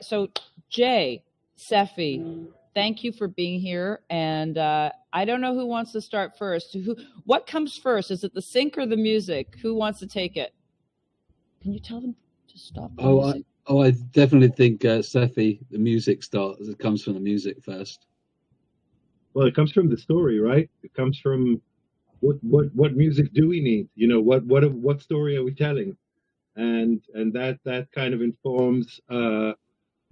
right. So Jay, Sefi, thank you for being here. And I don't know who wants to start first. What comes first? Is it the sync or the music? Who wants to take it? Can you tell them to stop the music? I definitely think Sefi, the music starts. It comes from the music first. Well, it comes from the story, right? It comes from what music do we need? You know, what story are we telling? And that kind of informs the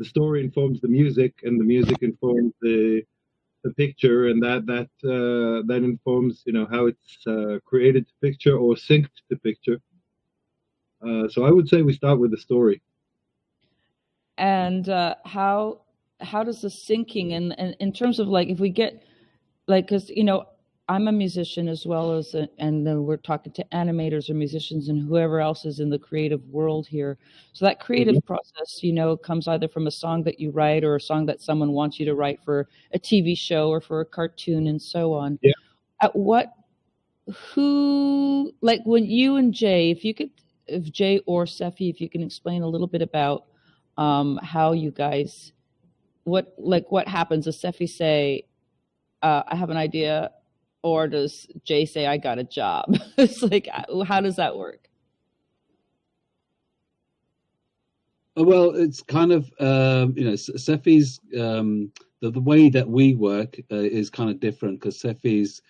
story informs the music, and the music informs the picture, and that informs, you know, how it's created to picture or synced to picture. So I would say we start with the story. And how does the syncing and in terms of like, if we get like, because you know, I'm a musician as well as, and then we're talking to animators or musicians and whoever else is in the creative world here. So that creative process, you know, comes either from a song that you write or a song that someone wants you to write for a TV show or for a cartoon and so on. Yeah. Like when you and Jay, if Jay or Sefi, if you can explain a little bit about how you guys, what happens? Does Sefi say, I have an idea? Or does Jay say, I got a job? It's like, how does that work? Well, it's kind of, you know, Sefi's, the way that we work is kind of different, because Sefi's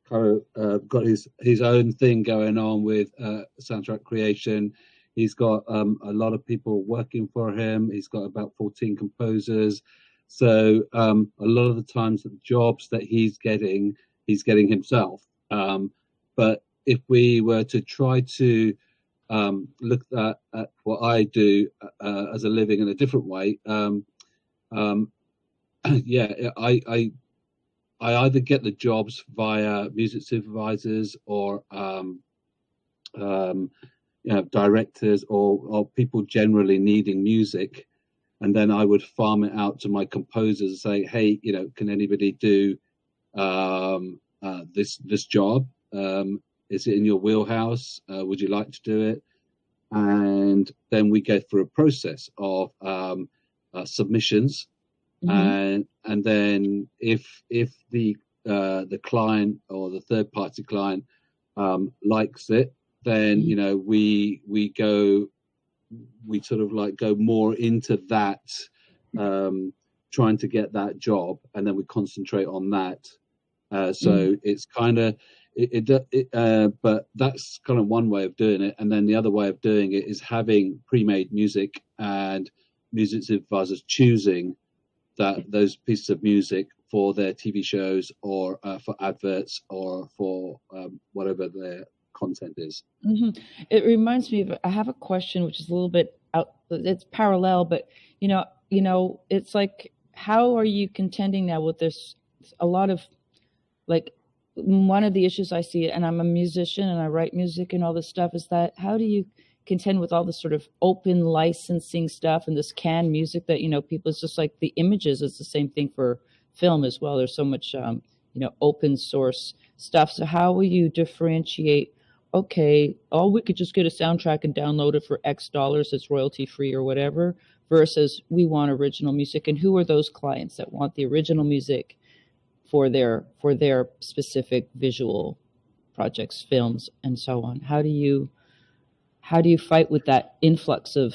kind of got his own thing going on with soundtrack creation. He's got a lot of people working for him. He's got about 14 composers. So a lot of the times the jobs that he's getting himself. But if we were to try to look at what I do as a living in a different way, yeah, I either get the jobs via music supervisors or you know, directors or people generally needing music, and then I would farm it out to my composers and say, hey, you know, can anybody do this job? Is it in your wheelhouse? Would you like to do it? And then we go through a process of submissions, and then if the client or the third party client likes it, then you know we sort of like go more into that, trying to get that job, and then we concentrate on that. So it's kind of but that's kind of one way of doing it. And then the other way of doing it is having pre-made music and music supervisors choosing those pieces of music for their TV shows or for adverts or for whatever their content is. It reminds me of, I have a question which is a little bit out, it's parallel, but you know, it's like, how are you contending now with this? A lot of, like, one of the issues I see, and I'm a musician and I write music and all this stuff, is that how do you contend with all this sort of open licensing stuff and this canned music that, you know, people, it's just like the images, it's the same thing for film as well. There's so much, you know, open source stuff. So how will you differentiate, okay, we could just get a soundtrack and download it for X dollars, it's royalty free or whatever, versus we want original music? And who are those clients that want the original music for their specific visual projects, films, and so on? How do you fight with that influx of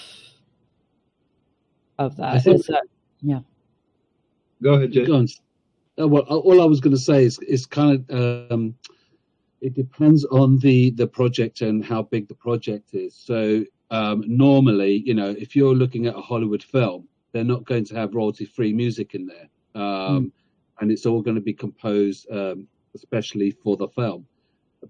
that? Yeah. Go ahead, Jay. Well, all I was going to say is kind of it depends on the project and how big the project is. So normally, you know, if you're looking at a Hollywood film, they're not going to have royalty-free music in there. And it's all going to be composed especially for the film.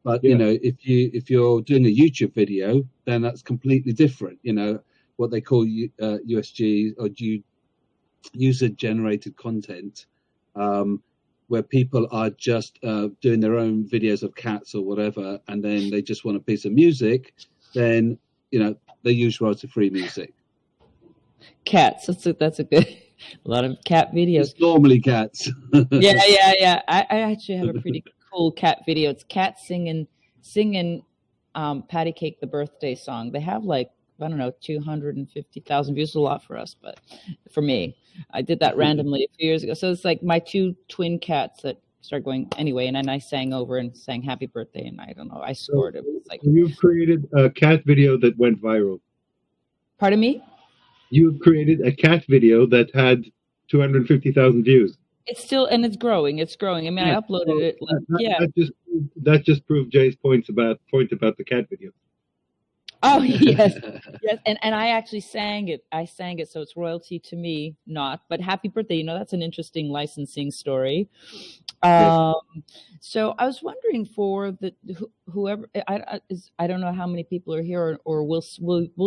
But you know, if you're doing a YouTube video, then that's completely different. You know, what they call USG or user generated content, where people are just doing their own videos of cats or whatever, and then they just want a piece of music, then you know they use royalty-free music. Cats. That's a good. A lot of cat videos. It's normally cats. Yeah. I actually have a pretty cool cat video. It's cats singing Patty Cake the Birthday song. They have like I don't know, 250,000 views. A lot for us, but for me, I did that randomly a few years ago. So it's like my two twin cats that started going anyway, and then I sang over and sang happy birthday, and I don't know, I So scored it. It was like, you've created a cat video that went viral. pardon me? You created a cat video that had 250,000 views. It's still, and it's growing. It's growing. I mean, I uploaded it. Like, That just proved Jay's point about the cat video. Oh yes, yes, and I actually sang it. I sang it, so it's royalty to me, not. But happy birthday! You know, that's an interesting licensing story. Yes. So I was wondering for whoever I don't know how many people are here, or we'll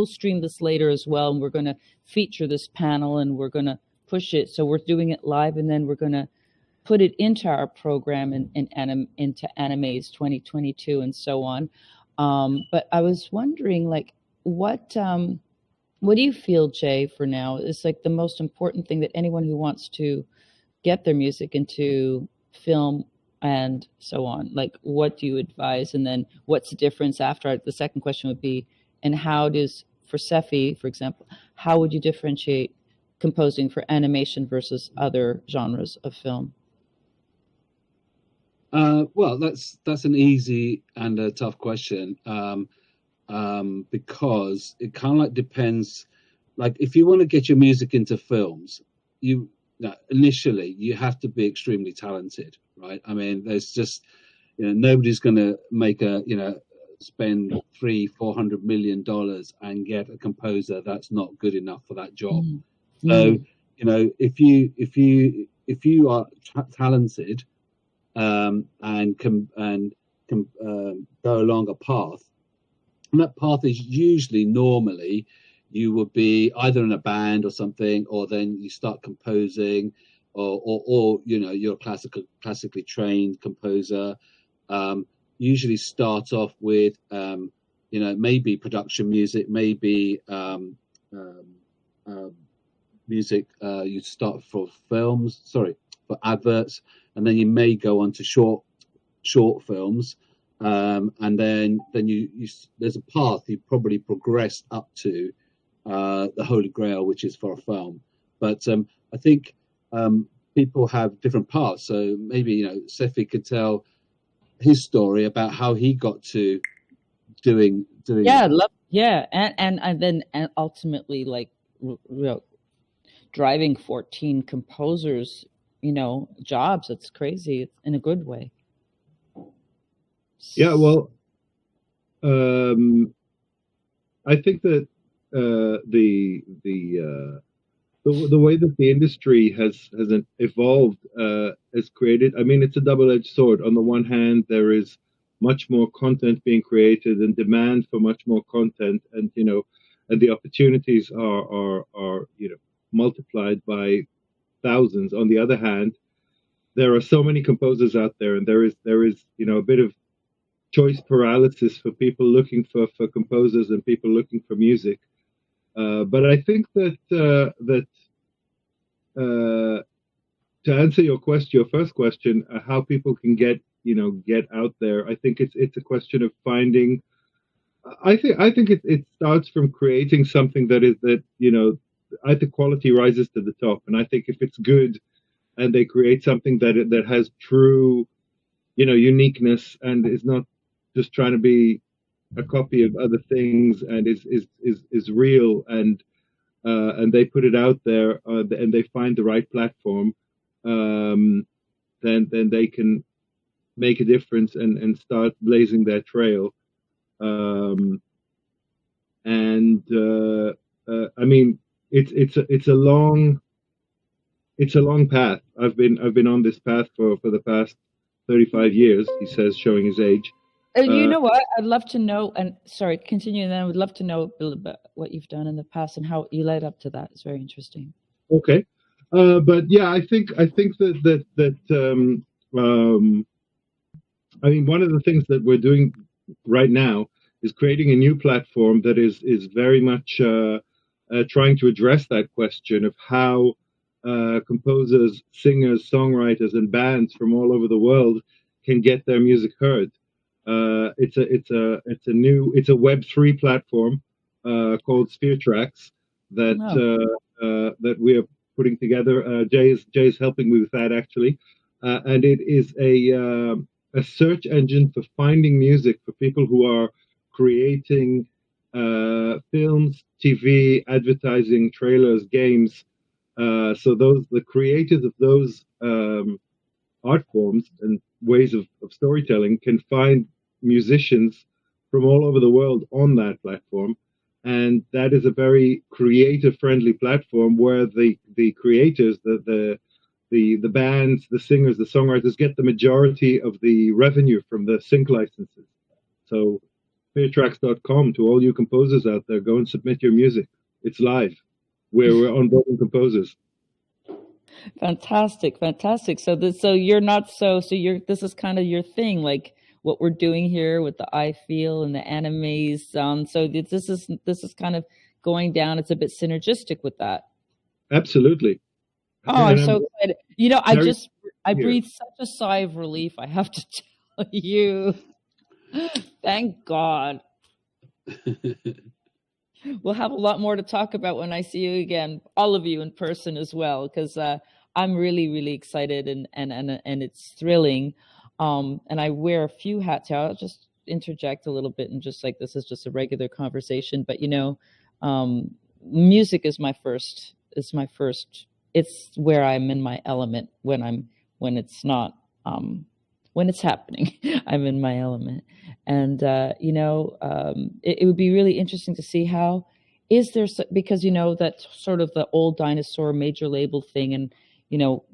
stream this later as well, and we're going to feature this panel, and we're going to push it. So we're doing it live, and then we're going to put it into our program into Animaze 2022 and so on. But I was wondering, like, what do you feel, Jay, for now is like the most important thing that anyone who wants to get their music into film and so on, like, what do you advise? And then what's the difference after? The second question would be, and how does, for Sefi, for example, how would you differentiate composing for animation versus other genres of film? Well, that's an easy and a tough question, because it kind of like depends. Like, if you want to get your music into films, initially you have to be extremely talented, right? I mean, there's just, nobody's going to make spend $300-400 million and get a composer that's not good enough for that job. Mm-hmm. So, if you are talented, and can go along a path, and that path is usually normally you would be either in a band or something, or then you start composing, or you're a classically trained composer. Usually start off with maybe production music, maybe music you start for adverts, and then you may go on to short films, and then you there's a path you probably progress up to the Holy Grail, which is for a film. But I think people have different paths. So maybe Sefi could tell his story about how he got to doing. And then ultimately, like, driving 14 composers, jobs. It's crazy. It's in a good way. Yeah, well, I think that the way that the industry has evolved has created. I mean, it's a double-edged sword. On the one hand, there is much more content being created and demand for much more content, and and the opportunities are multiplied by thousands. On the other hand, there are so many composers out there, and there is a bit of choice paralysis for people looking for composers and people looking for music. But I think that to answer your first question, how people can get out there, I think it's a question of finding. I think it starts from creating something that I think quality rises to the top, and I think if it's good, and they create something that has true, uniqueness, and is not just trying to be a copy of other things, and is real, and they put it out there, and they find the right platform, then they can make a difference and start blazing their trail. I mean, it's a long path. I've been on this path for the past 35 years, he says, showing his age. You know what? I'd love to know, and sorry, continue, and then I would love to know a little bit what you've done in the past and how you led up to that. It's very interesting. Okay. But yeah, I think that I mean, one of the things that we're doing right now is creating a new platform that is very much trying to address that question of how composers, singers, songwriters, and bands from all over the world can get their music heard. It's a Web3 platform called Spheretrax that that we are putting together. Jay's helping me with that actually, and it is a search engine for finding music for people who are creating films, TV, advertising, trailers, games. So the creators of those art forms and ways of storytelling can find musicians from all over the world on that platform. And that is a very creative friendly platform where the creators, the bands, the singers, the songwriters get the majority of the revenue from the sync licenses. So Spheretrax.com, to all you composers out there, go and submit your music. It's live. We're onboarding composers. Fantastic. So this is kind of your thing, like what we're doing here with the I Feel and the Animaze. So this is kind of going down. It's a bit synergistic with that. Absolutely. Oh, I'm so excited. You know, I breathe such a sigh of relief, I have to tell you. Thank God. We'll have a lot more to talk about when I see you again, all of you in person as well, because I'm really, really excited and it's thrilling. And I wear a few hats here. I'll just interject a little bit and just like, this is just a regular conversation, but you know, music is my first, it's where I'm in my element when it's not, when it's happening, I'm in my element. And, you know, it would be really interesting to see how is there, because, you know, that's sort of the old dinosaur major label thing and, you know,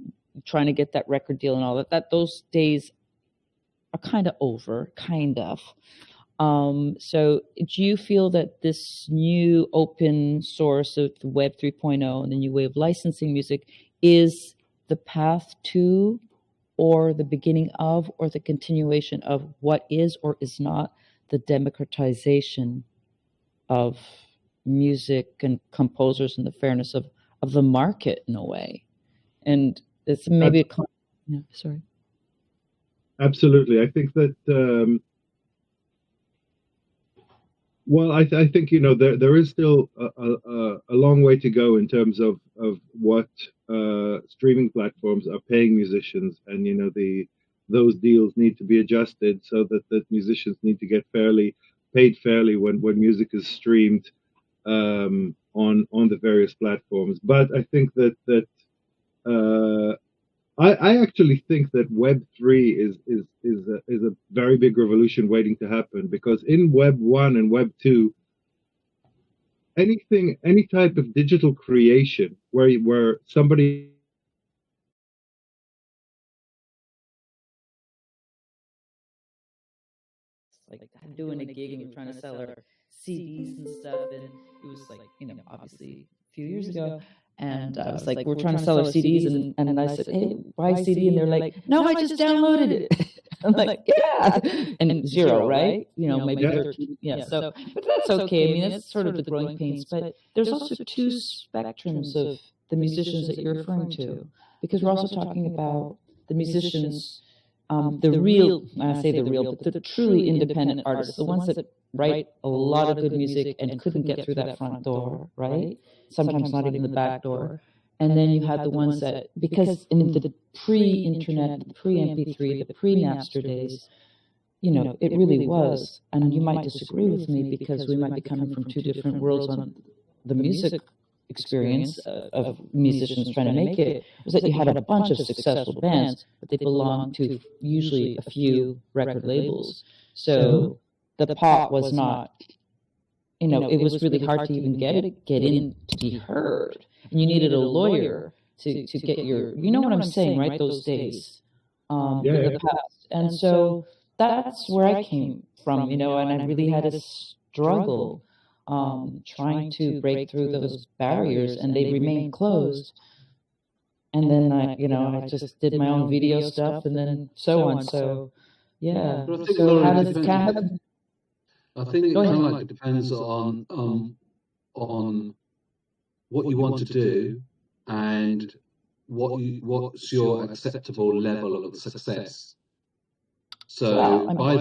trying to get that record deal and all that those days are kind of over, kind of. So do you feel that this new open source of the Web 3.0 and the new way of licensing music is the path to, or the beginning of, or the continuation of what is or is not the democratization of music and composers and the fairness of the market in a way? And it's maybe sorry. Absolutely. I think that, well, I think, you know, there is still a long way to go in terms of what streaming platforms are paying musicians, and you know those deals need to be adjusted so that musicians need to get paid fairly when music is streamed on the various platforms. But I think that I actually think that Web3 is a very big revolution waiting to happen, because in Web 1 and Web 2, any type of digital creation where somebody like doing a gig and we're trying to sell our CDs and stuff, and it was like, you know, obviously a few years ago. And I was like, we're trying to sell our CDs, and I said, hey, buy CD, and they're like, no, I just downloaded it. I'm like, yeah, and zero, right? You know, maybe 13, yeah. So, but that's okay. I mean, that's sort of the growing pains. But there's also two spectrums of the musicians that you're referring to, because we're also talking about the musicians, the real, I say the real, but the truly independent artists, the ones that write a lot of good music and couldn't get through that front door, right? Sometimes not even the back door. And then you had the ones that, because in the pre-internet, the pre-MP3, the pre-Napster days, you know, it really was, and you might disagree with me because we might be coming from two different worlds on the music experience of musicians trying to make it, was that you had a bunch of successful bands, but they belonged to usually a few record labels. So the pot was not, you know, it was really hard to even get in to be heard. And you needed a lawyer to get your, you know what I'm saying, right? Those days in the past. And so that's where I came from, you know, and I really had a struggle trying to break through those barriers, and they remained closed. And then I just did my own video stuff, and then so on. So yeah. So how does it kind of? I think it kind of like depends on what you want to do and what's your acceptable level of success. So by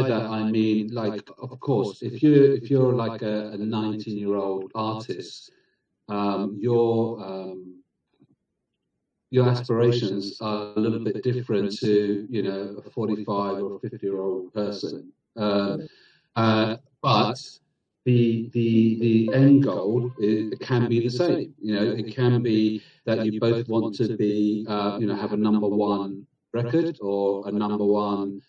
that I mean, like, of course, if you're like a 19-year-old artist, your aspirations are a little bit different to, you know, a 45 or a 50-year-old person. But the end goal can be the same. You know, it can be that you both want to be, you know, have a #1 record or a #1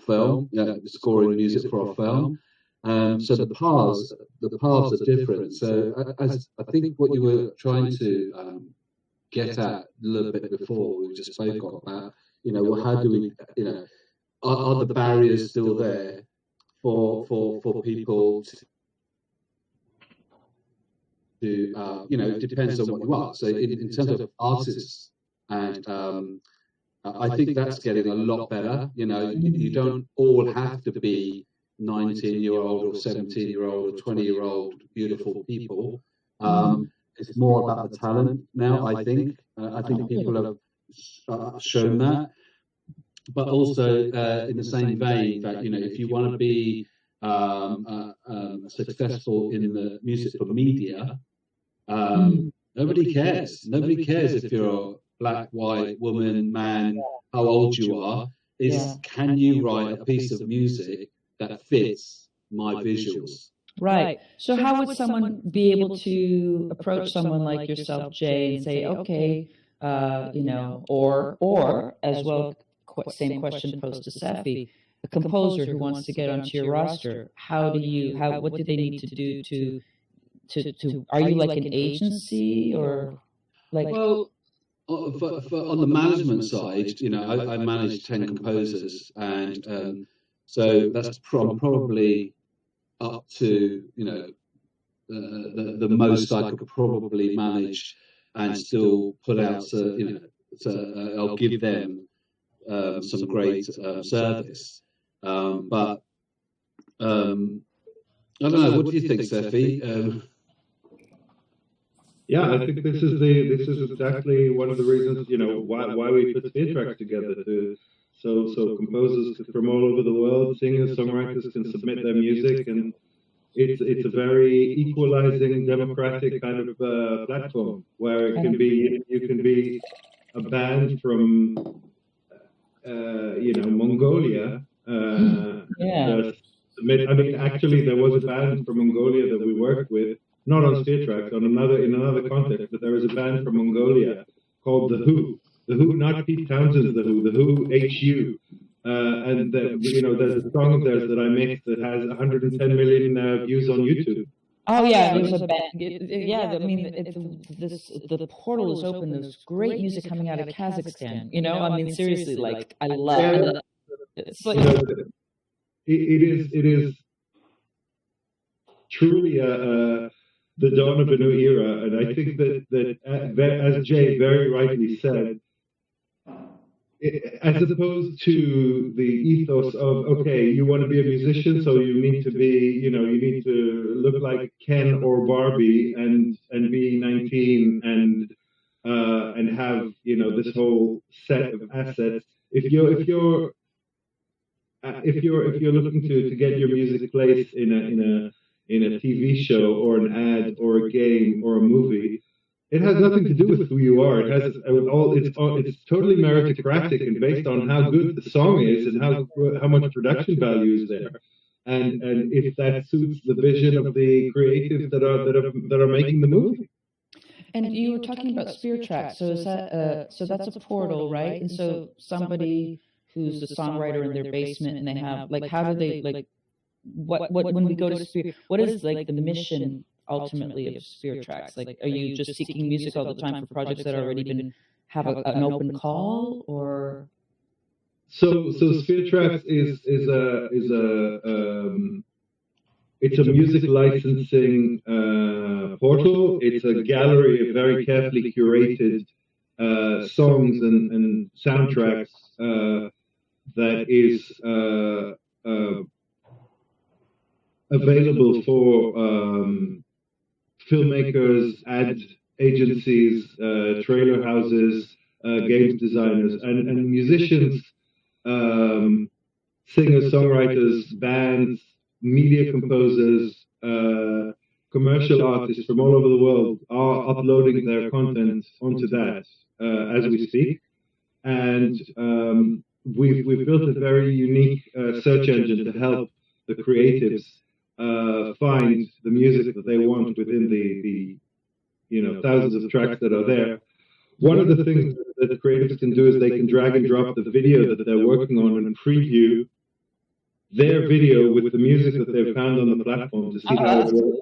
film, scoring music for a film. So the paths are different. So I think what you were trying to get at a little bit before we just spoke about, you know, well, how do we, you know, are the barriers still there for people to you know, it depends on what you are. So in terms of artists, and I think that's getting a lot better. You know, you don't all have to be 19-year-old or 17-year-old or 20-year-old beautiful people. It's more about the talent now, I think. I think people have shown that. But also, in the same vein, that, you know, if you want to be successful in the music for media, nobody cares. Nobody cares if you're a black, white, woman, man, how old you are. Can you write a piece of music that fits my visuals? Right. So how would someone be able to approach someone like yourself, Jay, and say, okay, you know, or as well, same question posed to Sefi, a composer who wants to get onto your roster, what do they need to do to are you like an agency or like? Well, for on the management side, you know, I manage 10 composers, and so that's probably up to, you know, the most I could probably manage and still put out, you know, I'll give them some great service. But I don't know. What do you think, Sefi? Yeah, I think this is exactly one of the reasons, you know, why we put Spheretrax together, so composers from all over the world, singers, songwriters can submit their music, and it's a very equalizing, democratic kind of platform where you can be a band from you know, Mongolia. Submit. I mean, actually, there was a band from Mongolia that we worked with, not on Spheretrax, in another context, but there was a band from Mongolia called The Who. The Who, not Pete Townshend's The Who, HU. And you know, there's a song of theirs that I mixed that has 110 million views on YouTube. Oh yeah, there's a band. Yeah, I mean, the portal is open. There's great music coming out of Kazakhstan. You know, I mean, seriously, like I love it. It's like, it is truly the dawn of a new era, and I think that as Jay very rightly said, as opposed to the ethos of, okay, you want to be a musician, so you need to be, you know, you need to look like Ken or Barbie and be 19 and have, you know, this whole set of assets. If you're looking to get your music placed in a TV show or an ad or a game or a movie, it has nothing to do with who you are. It has it's totally meritocratic and based on how good the song is and how much production value is there, and if that suits the vision of the creatives that are making the movie. And you were talking about Spheretrax. So is that so that's a portal, right? And so somebody who's a songwriter in their basement and they have like, how do they like what when we go to Sphere, what is like the mission ultimately of Spheretrax? Like, are you just seeking music all the time for projects that already been have an open call, or? So Spheretrax is it's a music licensing portal. It's a gallery of very carefully curated songs and soundtracks that is available for filmmakers, ad agencies, trailer houses, games designers, and musicians, singers, songwriters, bands, media composers, commercial artists from all over the world are uploading their content onto that as we speak. And we've built a very unique search engine to help the creatives find the music that they want within the thousands of tracks that are there. One of the things that the creatives can do is they can drag and drop the video that they're working on and preview their video with the music that they've found on the platform to see how it works.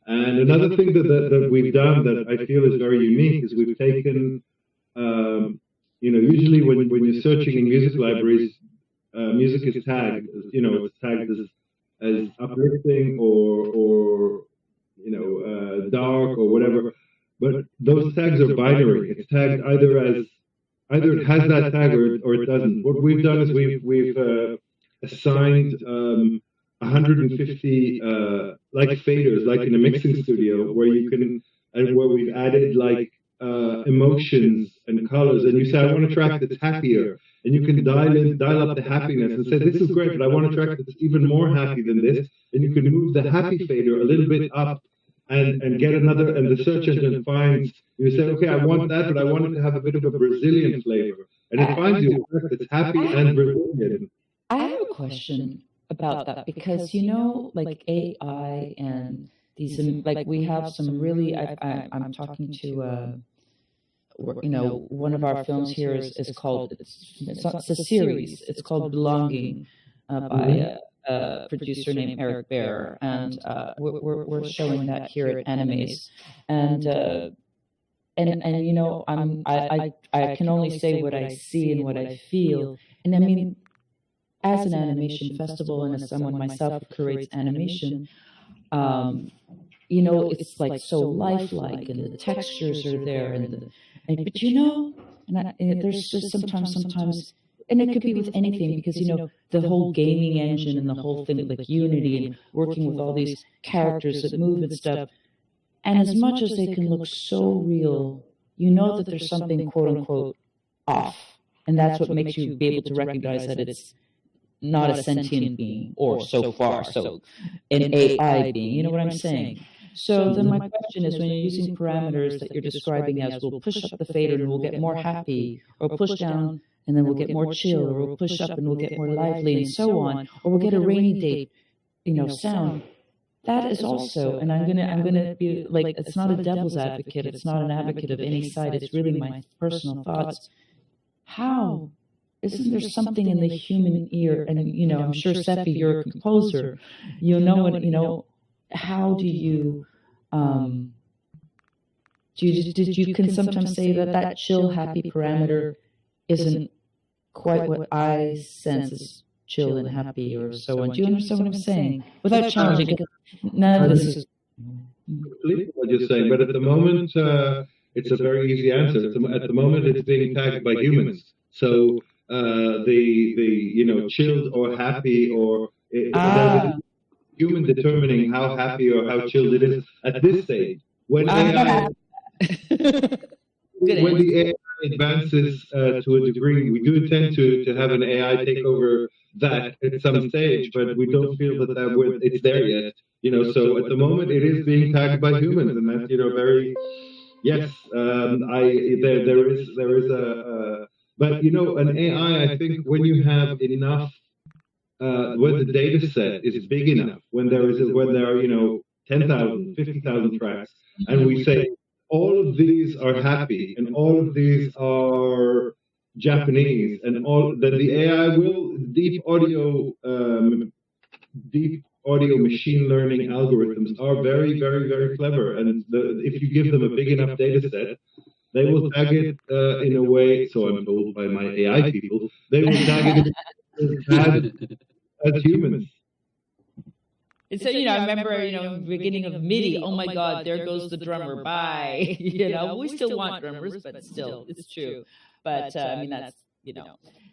And another thing that we've done that I feel is very unique is we've taken, usually when you're searching in music libraries, music is tagged, it's tagged as uplifting or dark or whatever. But those tags are binary. It's tagged either it has that tag or it doesn't. What we've done is we've assigned 150 like faders, like in a mixing studio, where you can, and where we've added like emotions and colors, and you say, I want a track that's happier, and you can dial up the happiness and say, this is great, but I want a track that's even more happy than this, and you can move the happy fader a little bit up and get another, and the search engine finds, you say, okay, I want that, but I want it to have a bit of a Brazilian flavor, and it finds you a track that's happy and Brazilian. I have a question about that, because like AI and these, like we have some really, I'm talking to one of our films here is called, it's a series, it's called Belonging, by a producer named Eric Bear, and we're showing that here at Animaze, and I can only say what I see and what I feel, and I mean, as an animation festival and as someone myself who curates animation, it's like so lifelike, and the textures are there, but there's just sometimes, and it could be with anything, because the whole gaming engine and the whole thing, like Unity and working with all these characters that move and stuff, and as much as they can look so real, that there's something quote unquote off, and that's what makes you be able to recognize that it's not a sentient being, or so an AI being. You know what I'm saying? So then my question is, when you're using parameters that you're describing as, we'll push up the fader and we'll get more happy, or push down and then we'll get more chill, or we'll push up and we'll get more lively, and so on, or we'll get a rainy day, sound. That is also, and I'm gonna be like, it's not a devil's advocate, it's not an advocate of any side, it's really my personal thoughts. How? Isn't there something in the human ear? And I'm sure, Sefi, you're a composer. How do you can sometimes say that chill, happy parameter isn't quite what I sense as chill and happy, or so on. Do you understand what I'm saying? Without challenging, because none of this is completely what you're saying. But at the moment, it's a very easy answer. At the moment, it's being tagged by humans. So the chilled or happy, or human determining how happy or how chilled it is at this stage. When the AI advances to a degree, we do intend to have an AI take over that at some stage, but we don't feel that it's there yet. So at the moment it is being tagged by humans, and that's very yes. There is a but an AI. I think when you have enough, when the data set is big enough, when there are 10,000, 50,000 tracks, and we say all of these are happy and all of these are Japanese, and then the AI will deep audio machine learning algorithms are very, very, very clever, and if you give them a big enough data set, they will tag it in a way. So I'm told by my AI people, they will tag it as humans. So, I remember, the beginning of MIDI, oh my God, there goes the drummer, bye. We still want drummers, but still, it's true. But, that's,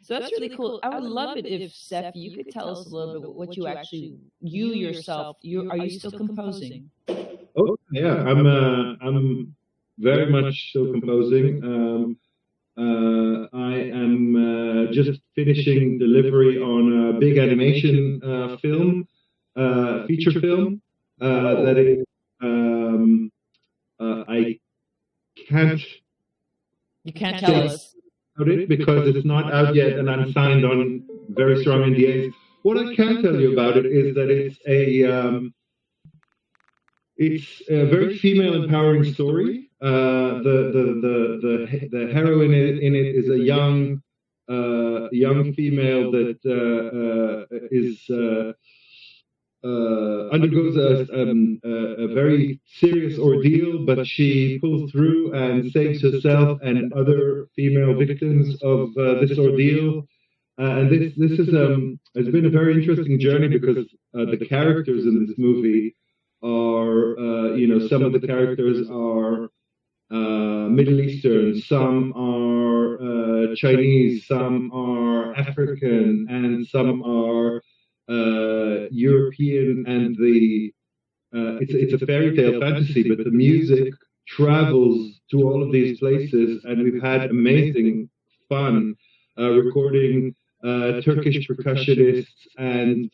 so that's really cool. I would love it if, Sefi, you could tell us a little bit what you actually, yourself, are you still composing? Oh, yeah, I'm very much still composing. finishing delivery on a big animation film, feature film. That is, I can't. You can't tell us about it because it's not out yet, and I'm signed on very strong NDAs. What I can tell you about it is that it's a very female empowering story. The heroine in it is a young female that undergoes a very serious ordeal, but she pulls through and saves herself and other female victims of this ordeal. And this is has been a very interesting journey because the characters in this movie are, some of the characters are Middle Eastern, some are Chinese, some are African, and some are European. And it's a fairy tale fantasy, but the music travels to all of these places, and we've had amazing fun recording Turkish percussionists and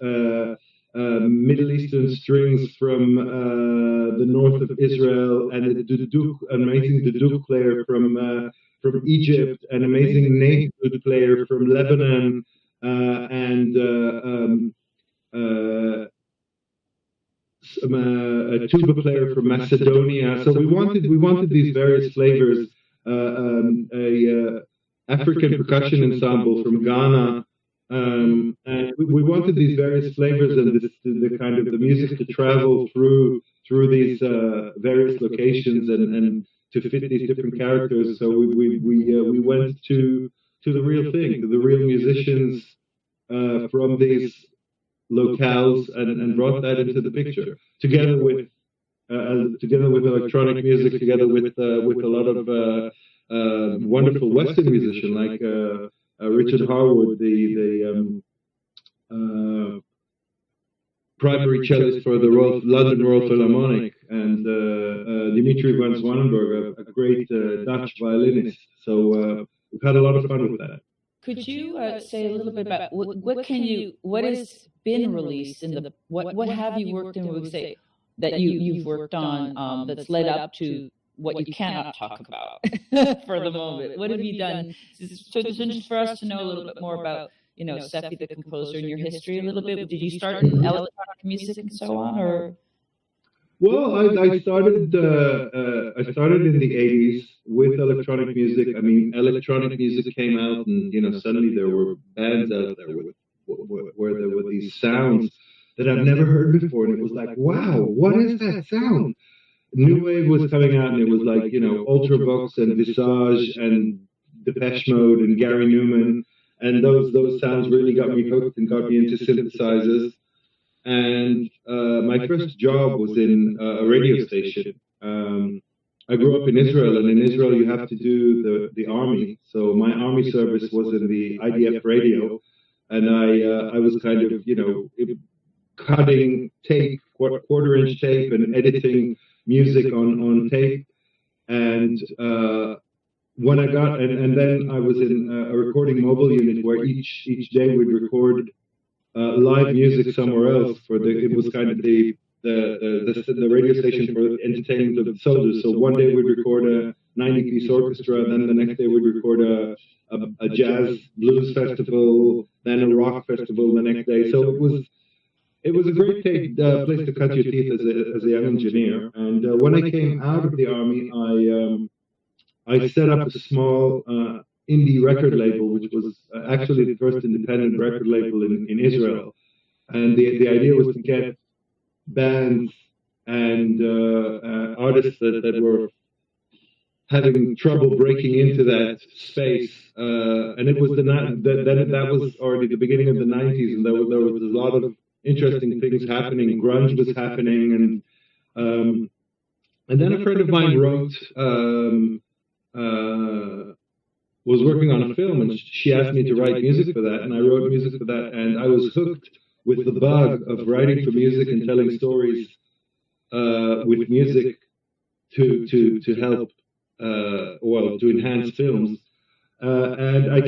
Middle Eastern strings from the north of Israel, and amazing duduk player from Egypt, an amazing native player from Lebanon, and a tuba player from Macedonia. So we wanted these various flavors. African percussion ensemble from Ghana. And we wanted these various flavors and the kind of the music to travel through these various locations and to fit these different characters. So we went to the real thing, to the real musicians from these locales and brought that into the picture together with electronic music, together with a lot of wonderful Western musician like Richard Harwood, the primary cellist for the London Royal Philharmonic, and Dimitri van Zwanenburg, a great Dutch violinist. So we've had a lot of fun with that. Could you say a little bit about what has been released in the what have you worked in? We say that you've worked on that's led up to what you cannot talk about for the moment. What have you done? So it's interesting for us to know a little bit more about Sefi the composer and your history a little bit. Did you start in electronic music and so on, or? Well, I started in the 80s with electronic music. I mean, electronic music came out, and suddenly there were bands out there where there were these sounds that I've never heard before, and it was like, wow, what is that sound? New Wave was coming out, and it was like Ultravox and Visage and Depeche Mode and Gary Newman, and those sounds really got me hooked and got me into synthesizers. And my first job was in a radio station. I grew up in Israel, and in Israel you have to do the army. So my army service was in the IDF radio, and I was kind of cutting tape, quarter-inch tape, and editing music on tape. And when I got and then I was in a recording mobile unit where each day we'd record live music somewhere else it was kind of the radio station for entertaining the soldiers. So one day we'd record a 90-piece orchestra, then the next day we'd record a jazz blues festival, then a rock festival the next day. So it was a great place to cut your teeth as a young engineer. And when I came out of the army, I set up a small indie record label, which was actually the first independent record label in Israel. And the idea was to get bands and artists that were having trouble breaking into that space. And it was that was already the beginning of the 90s, and there was a lot of interesting things happening. Grunge was happening, and then a friend of mine was working on a film, and she asked me to write music for that, and I wrote music for that, and I was hooked with the bug of writing for music and telling stories with music to help to enhance films. And I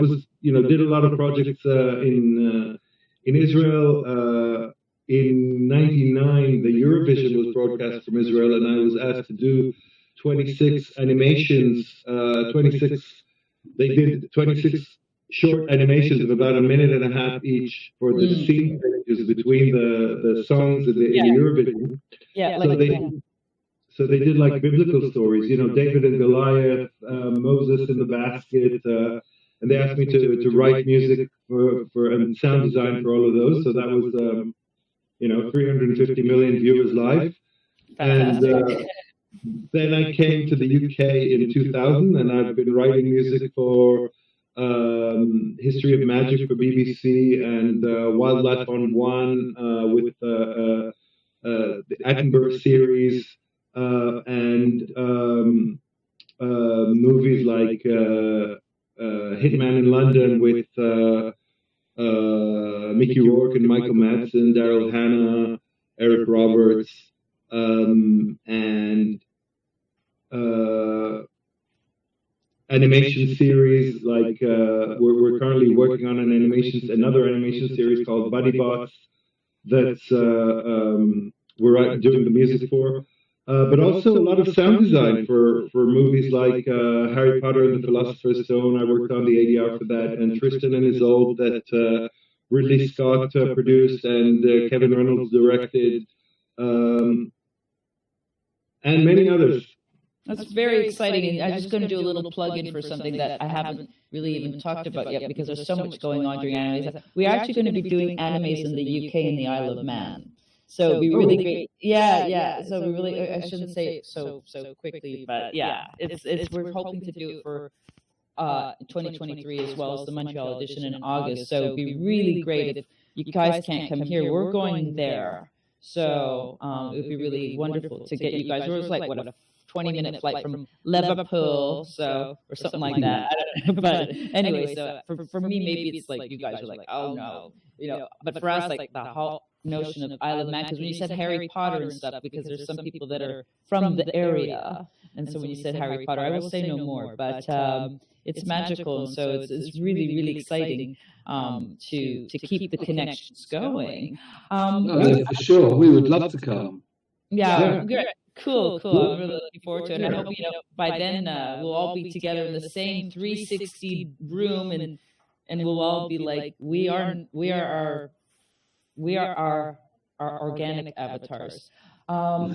was, did a lot of projects in Israel. In '99, the Eurovision was broadcast from Israel, and I was asked to do 26 animations. 26. They did 26 short animations of about a minute and a half each for the scene finishes between the songs in the Eurovision. Yeah, so they did like biblical stories, David and Goliath, Moses in the basket, and they asked me to write music for and sound design for all of those. So that was 350 million viewers live. And then I came to the UK in 2000, and I've been writing music for History of Magic for BBC and Wildlife on One with the Attenborough series and movies like Hitman in London with Mickey Rourke and Michael Madsen, Daryl Hannah, Eric Roberts, and animation series like we're currently working on another animation series called Buddy Bots that's we're doing the music for. But also a lot of sound design for movies like Harry Potter and the Philosopher's Stone. I worked on the ADR for that, and Tristan and Isolde that Ridley Scott produced and Kevin Reynolds directed, and many others. That's very exciting. I'm just going to do a little plug-in for something that I haven't really even talked about yet because there's so much going on during Animaze. We're actually going to be doing Animaze in the UK and the Isle of Man. So it'd be really great. Yeah. So we really, I shouldn't say it so quickly, but yeah, it's we're hoping to do it for 2023 as well as the Montreal edition in August. So it'd be really great if you guys can't come here. We're going there. So it would be really wonderful to get you guys. It was like, what, a 20-minute flight from Liverpool, or something like that. I don't know. But anyway, so for me, maybe it's like you guys are like, oh no, but for us, like the whole notion of Isle of Man, because when you said Harry Potter and stuff, because there's some people that are from the area, and so when you said Harry Potter, I will say no more, but it's magical, and so it's really, really exciting to keep the connections going. For sure, we would love to come. Yeah. Good. Cool. I'm really looking forward to it. And I hope by then we'll all be together in the same 360 room, and we'll all be like, we are our organic avatars. I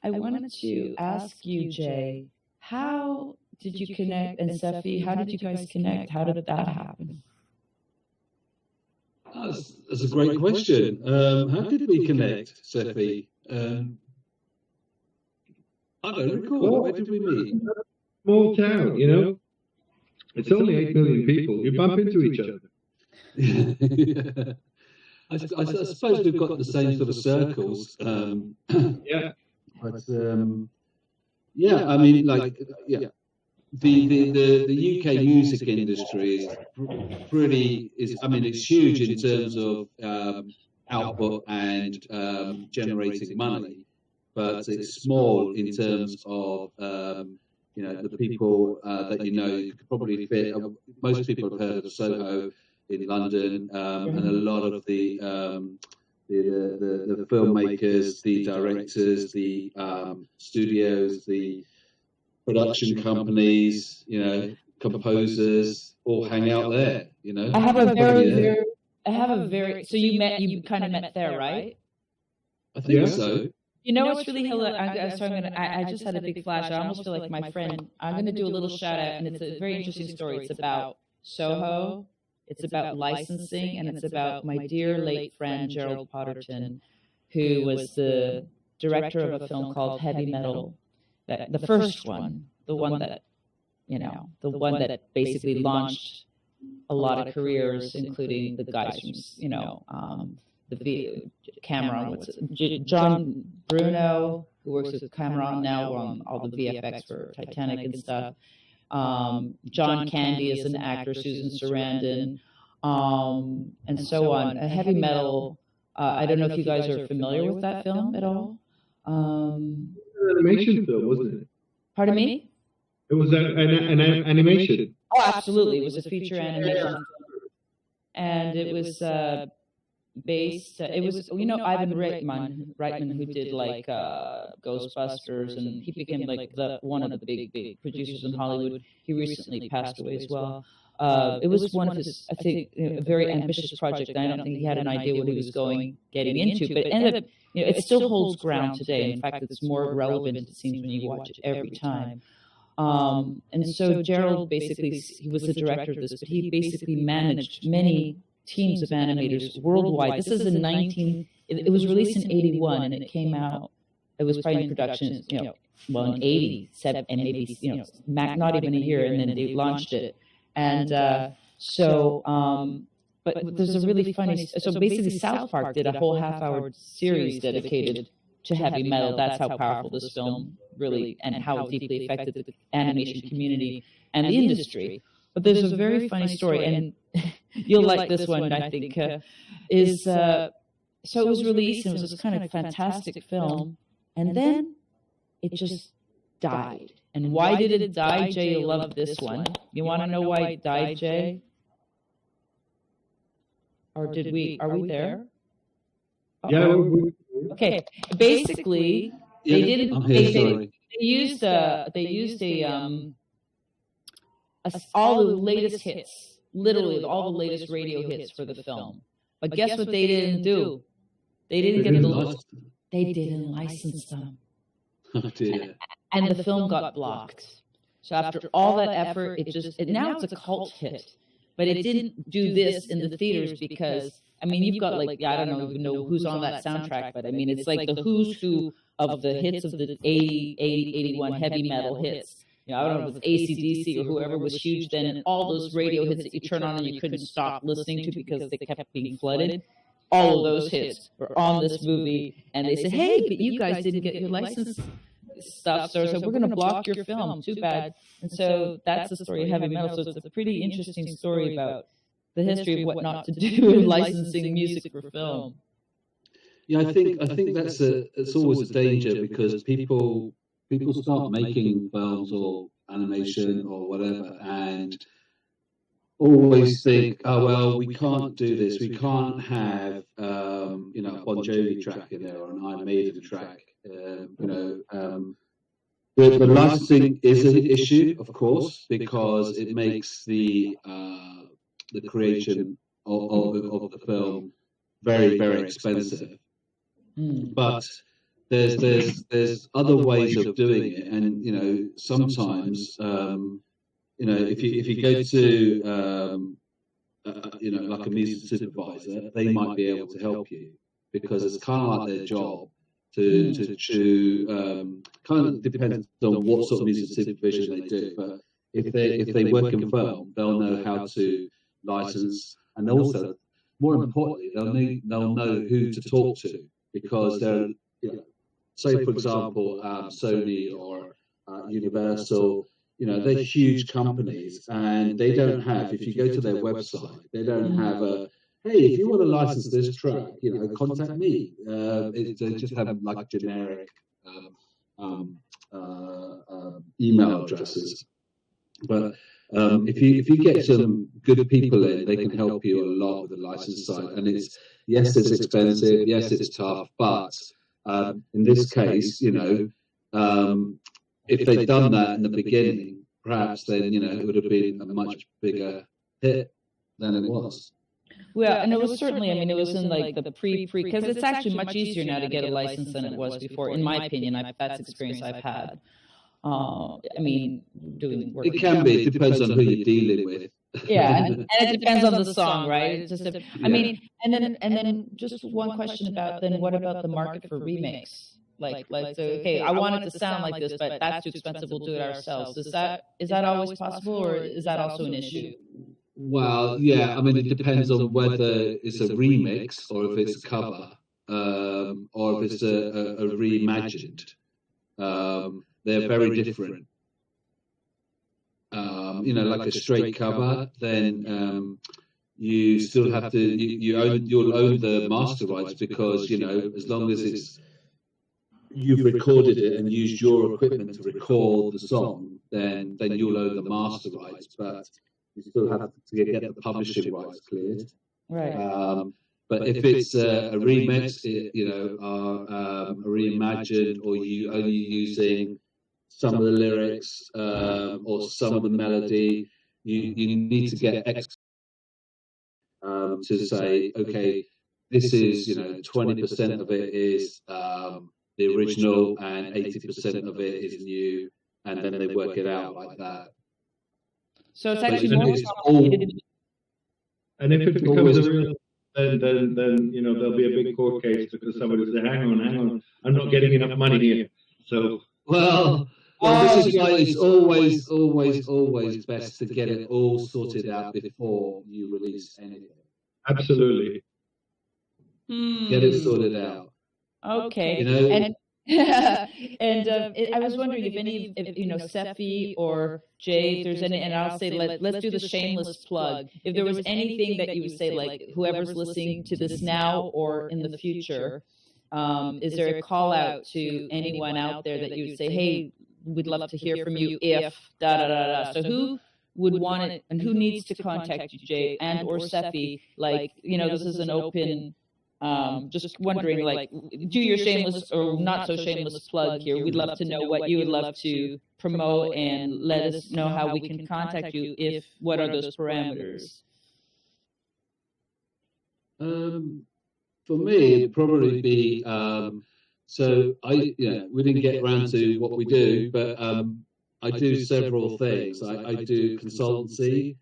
wanted to ask you, Jay, how did you connect, and Sefi, how did you guys connect? How did that happen? That's a great question. How did we connect, Sefi? I don't recall. Where did we meet? Small town, It's only 8 million people. You bump into each other. I suppose we've got the same sort of circles. Yeah. But I mean, the UK music industry it's huge in terms of output and generating money, but it's small in terms of the people that you could probably fit. Most people have heard of Soho in London, and a lot of the filmmakers, the directors, the studios, the production companies, composers, all hang out there. I have a very. So you kind of met there, right? I think so. What's really hilarious? I just had a big flash. I almost feel like my friend. I'm going to do a little shout out, and it's a very interesting story. It's about Soho. It's about licensing, and it's about my dear late friend Gerald Potterton, who was the director of a film called Heavy Metal, the first one, the one that basically launched a lot of careers, including the guys from Cameron, John Bruno, who works with Cameron now on all the VFX for Titanic and stuff. John Candy is an actor, Susan Sarandon, and so on. A Heavy Metal. I don't know if you guys are familiar with that film at all. An animation film, wasn't it? Pardon me? It was an animation. Oh, absolutely. It was a feature animation. And it was based, it was, Ivan Reitman, who did like Ghostbusters, and he became like one of the big producers in Hollywood. He recently passed away as well. It was one of his, I think, a very ambitious project. I don't think he had an idea what he was getting into, but it ended up, it still holds ground today. In fact, it's more relevant, it seems, when you watch it every time. And so Gerald basically, he was the director of this, but he basically managed many teams of animators worldwide. This is it was released in 81, and it came out, it was probably in production, in 87, and maybe, not even a year, and then they launched it. And but there's a really funny, so basically South Park did a whole half-hour series dedicated to heavy metal. That's how powerful this film really, and how it deeply affected the animation community and the industry. But there's a very funny story, and you'll like this one, I think, so it was released, and it was this kind of fantastic film, and then it just died. And why did it die, Jay? You'll love this one. You want to know why it died, Jay? Or are we there? Yeah. Okay. Basically, they didn't. They used all the latest hits, literally all the latest radio hits for the film. But guess what they didn't do? They didn't get they didn't license them. Oh dear. And the film got blocked. So after all that effort, now it's a cult hit. But it didn't do this in the theaters because, I mean, you've got like, I don't even know who's on that soundtrack, but I mean, it's like the who's who of the hits of the 80, 81 heavy metal hits. I don't know if it was AC/DC or whoever was huge then, and all those radio hits that you turn on and you couldn't stop listening to because they kept being flooded. All of those hits were on this movie, and they said, hey, but you guys didn't get your license stuff, so we're going to block your film. Too bad. And so that's the story of heavy metal. So it's a pretty interesting story about the history of what not to do in licensing music for film. Yeah, I think it's always a danger because people start making films or animation or whatever and always think, oh well, we can't do this. We can't have a Bon Jovi track in there or an Iron Maiden track. The licensing is an issue, of course, because it makes the creation of the film very, very expensive. But there's other ways of doing it, and sometimes if you go to like a music supervisor, they might be able to help you because it's kind of like their job to kind of depends on what sort of music supervision they do. But if they work in film, they'll know how to license, and also more importantly, they'll know who to talk to because they're say for example Sony or Universal. They're huge companies, and they don't have. If you go to their website, they don't have a. Hey, if you want to license this track, contact me. They just have like generic email addresses. But if you get some good people in, they can help you a lot with the license side. And it's expensive, yes, it's tough, but in this case, if they'd done that in the beginning, perhaps then it would have been a much bigger hit than it was. Well, and it was certainly, it was in like the pre, because it's actually much easier now to get a license than it was before, in my opinion. That's experience I've had. Doing work. It can be. It depends on who you're dealing with. Yeah, and it depends on the song, right? It's just, and then just one question about then what about the market for remakes? Like, so, okay, I want it to sound like this, but that's too expensive. We'll do it ourselves. Is that always possible, or is that also an issue? Well, yeah. It depends on whether it's a remix or if it's a cover, or if it's a reimagined. They're very different. Like a straight cover, then you still have to you'll own the master rights because as long as you've recorded it and used your equipment to record the song, then you'll own the master rights, but you still have to get the publishing rights cleared. Right. But if it's a remix, a reimagined, or you only using some of the lyrics or some of the melody, you need to get to say, okay, this is 20% of it is the original and 80% of it is new, and then they work it out like that. So it's actually more complicated. And if it becomes a real, then there'll be a big court case because somebody will say, hang on, I'm not getting enough money here. So this is why it's always best to get it all sorted out before you release anything. Absolutely. Get it sorted out. Okay. And I was wondering if any, Sefi or Jay, if there's any, and I'll say, let's do the shameless plug. If there was anything that you would say, like whoever's listening to this now or in the future, is there a call out to anyone out there that you would say, hey, we'd love to hear from you if da-da-da-da. So who would want it and who needs to contact you, Jay and or Sefi? Like, this is an open... just wondering, like, do your shameless or not so shameless plug here. We'd love to know what you would love to promote and let us know how we can contact you if, what are those parameters? For me, it'd probably be, we didn't get around to what we do, but I do several things. I do consultancy,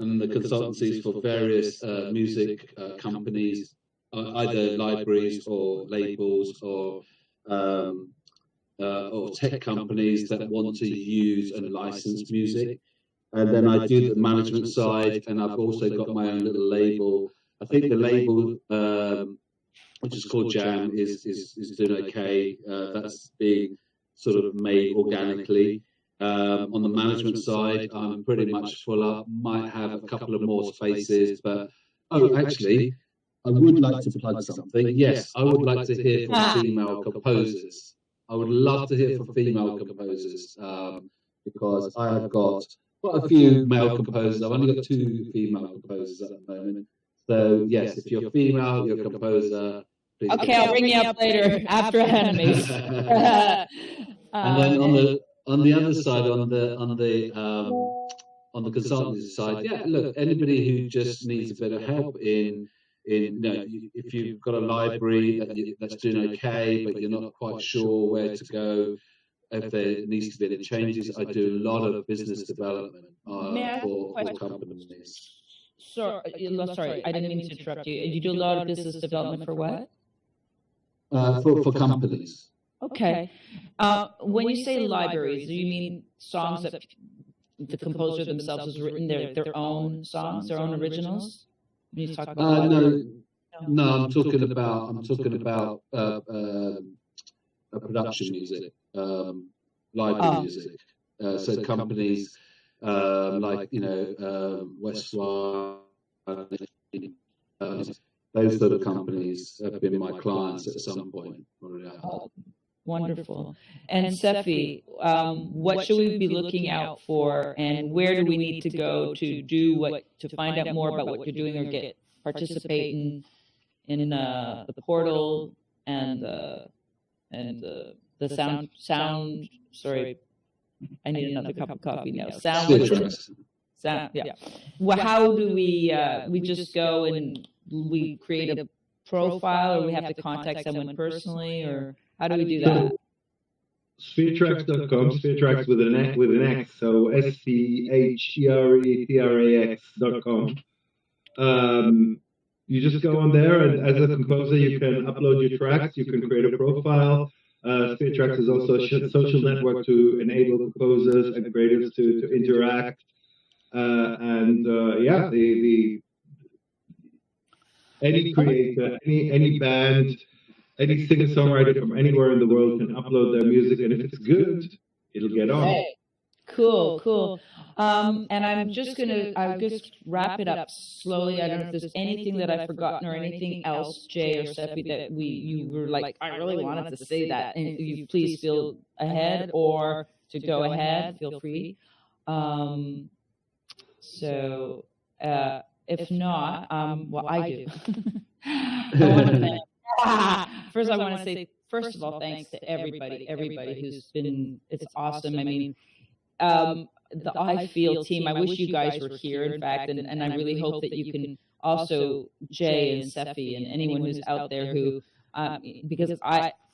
and the consultancies for various music companies, either libraries or labels or tech companies that want to use and license music. And then I do the management side, and I've also got my own little label. I think the label, which is called Jam, is doing okay. That's being sort of made organically. On the management side, I'm pretty much full up. Might have a couple of more spaces, but actually, I would like to plug something. Yes, I would like to hear from female composers. I would love to hear from female composers because I have got quite a few male composers. I've only got 2 female composers at the moment. So yes, if you're female, you're a composer. Okay, I'll bring you up later after Animaze. And then on the other side, on the consultancy side, look, anybody who just needs a bit of help if you've got a library that's doing okay, but you're not quite sure where to go, if there needs to be any changes, I do a lot of business development for companies. Sorry, I didn't mean to interrupt you. You do a lot of business development for what? For companies. Okay. When you say libraries, do you mean songs that the composer themselves has written, their own songs, their own originals? When you talk about no, I'm talking about production music, library music. So companies like Westwire, those sort of companies have been my clients at some point. Wonderful. And Sefi, what should we be looking out for, and where do we need to go to find out more about what you're doing or participate in the portal and the sound? Sorry, I need another cup of coffee now. Sound. Yeah. Well, how do we just go and we create a profile, or we have to contact someone personally, or how do we do that? Spheretrax.com, Spheretrax with an X, so SCHERETRAX.com. You just go on there, and as a composer, you can upload your tracks, you can create a profile. Spheretrax is also a social network to enable composers and creators to interact. Any creator, any band, any singer-songwriter from anywhere in the world can upload their music, and if it's good, it'll get on. Hey. Cool. And I'll just wrap it up slowly. I don't know if there's anything that I've forgotten or anything else, Jay or Sefi, that you were like, I really wanted to say that, and you please feel ahead, or to go ahead, feel free. So if not, well, I do. I want to thank. First, I want to say, first of all, thanks to everybody who's been. It's awesome. I mean, the I Feel team. I wish you guys were here, in fact, and I really hope that you can also, Jay and Sefi and anyone who's out there who, because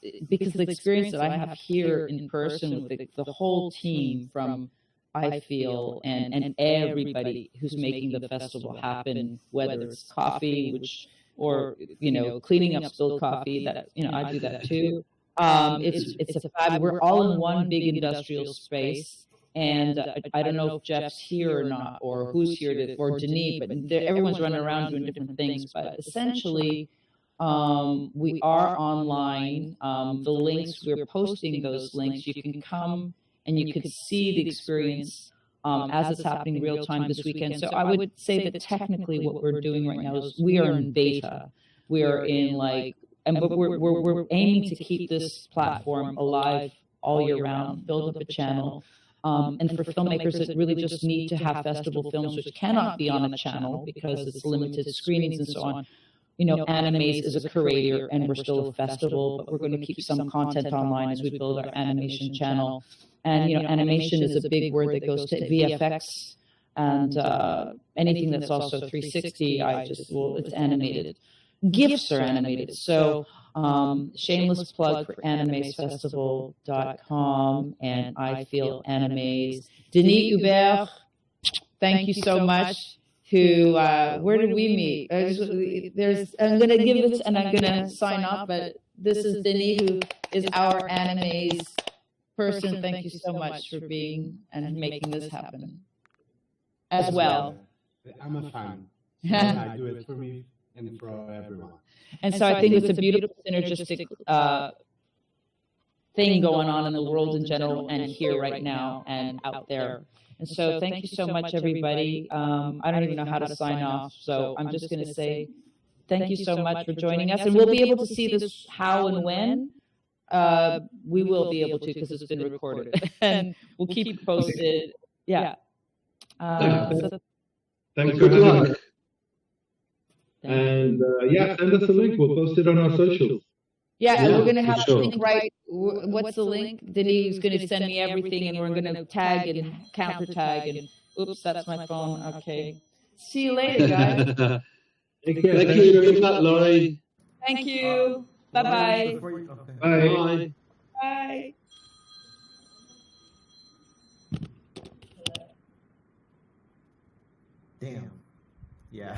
the experience that I have here in person with the whole team from I Feel and everybody who's making the festival happen, whether it's coffee, or cleaning up spilled coffee, that I do that too. It's a fab. We're all in one big industrial space. And I don't know if Jeff's here or not, or who's here, or Denis, but everyone's running around doing different things. But essentially, we are online. The links, we're posting those links. You can come and you can see the experience as it's happening real time this weekend. So I would say that technically what we're doing right now is we are in beta. We are in but we're aiming to keep this platform alive all year round, build up a channel. And for filmmakers that really just need to have festival films, which cannot be on a channel because it's limited screenings and so on. Animaze is a curator, and we're still a festival, but we're going to keep some content online as we build our animation channel. And animation is a big word that goes to VFX and anything that's also 360. It's animated. GIFs are animated. So shameless plug for animazefestival.com and I Feel Animaze. Denis Hubert, thank you so much. Where did we meet? I'm going to give it and I'm going to sign off, but this is Denis, who is our Animaze person. Thank you so much for being and making this happen as well. I'm a fan. So I do it for me and for everyone. And so I think it's a beautiful synergistic thing going on in the world in general and here right now and out there. And so thank you so much, everybody. I don't even know how to sign off, so I'm just going to say thank you so much for joining us. And we'll be able to see this how and when. We will be able to because it's been recorded. And we'll keep you posted. Yeah. Thanks for having us. And send us a link. We'll post it on our socials. Yeah, we're going to have a link, right? What's the link? Denis is going to send me everything, and we're going to tag and counter tag. And oops, that's my phone. Okay. See you later, guys. Take care. Thank you very much, Laurie. Thank you. Bye-bye. Bye. Bye. Damn. Yeah.